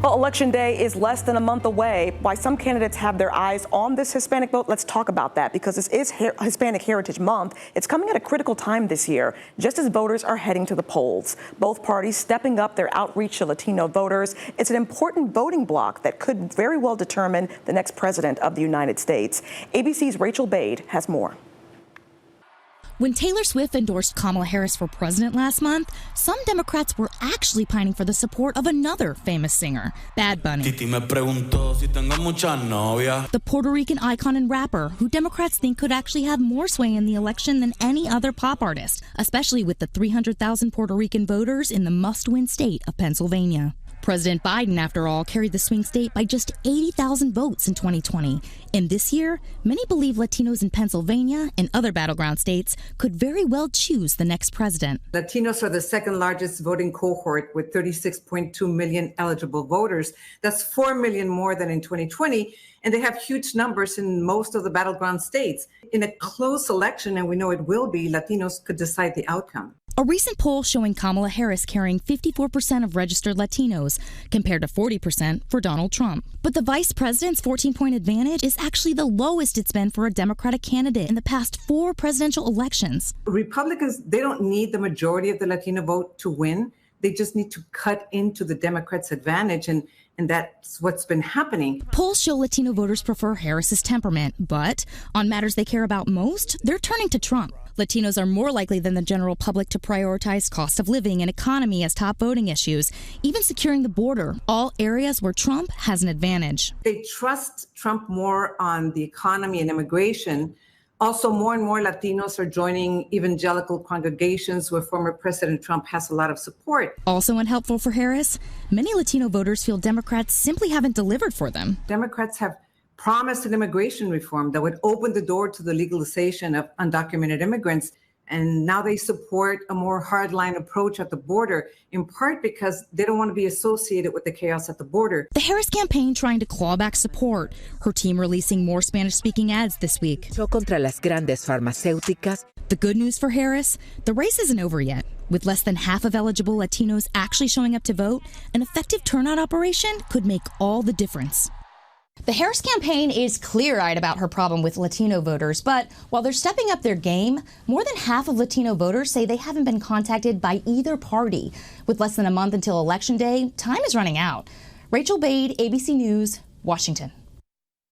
Well, Election Day is less than a month away. Why some candidates have their eyes on this Hispanic vote, let's talk about that because this is Hispanic Heritage Month. It's coming at a critical time this year, just as voters are heading to the polls. Both parties stepping up their outreach to Latino voters. It's an important voting bloc that could very well determine the next president of the United States. ABC's Rachel Bade has more. When Taylor Swift endorsed Kamala Harris for president last month, some Democrats were actually pining for the support of another famous singer, Bad Bunny. The Puerto Rican icon and rapper, who Democrats think could actually have more sway in the election than any other pop artist, especially with the 300,000 Puerto Rican voters in the must-win state of Pennsylvania. President Biden, after all, carried the swing state by just 80,000 votes in 2020. And this year, many believe Latinos in Pennsylvania and other battleground states could very well choose the next president. Latinos are the second largest voting cohort with 36.2 million eligible voters. That's 4 million more than in 2020. And they have huge numbers in most of the battleground states. In a close election, and we know it will be, Latinos could decide the outcome. A recent poll showing Kamala Harris carrying 54% of registered Latinos, compared to 40% for Donald Trump. But the vice president's 14-point advantage is actually the lowest it's been for a Democratic candidate in the past 4 presidential elections. Republicans, they don't need the majority of the Latino vote to win. They just need to cut into the Democrats' advantage, and that's what's been happening. Polls show Latino voters prefer Harris's temperament, but on matters they care about most, they're turning to Trump. Latinos are more likely than the general public to prioritize cost of living and economy as top voting issues, even securing the border, all areas where Trump has an advantage. They trust Trump more on the economy and immigration. Also, more and more Latinos are joining evangelical congregations where former President Trump has a lot of support. Also unhelpful for Harris, many Latino voters feel Democrats simply haven't delivered for them. Democrats have promised an immigration reform that would open the door to the legalization of undocumented immigrants. And now they support a more hardline approach at the border, in part because they don't want to be associated with the chaos at the border. The Harris campaign trying to claw back support. Her team releasing more Spanish-speaking ads this week. Contra las grandes farmacéuticas. The good news for Harris, the race isn't over yet. With less than half of eligible Latinos actually showing up to vote, an effective turnout operation could make all the difference. The Harris campaign is clear-eyed about her problem with Latino voters, but while they're stepping up their game, more than half of Latino voters say they haven't been contacted by either party. With less than a month until Election Day, time is running out. Rachel Bade, ABC News, Washington.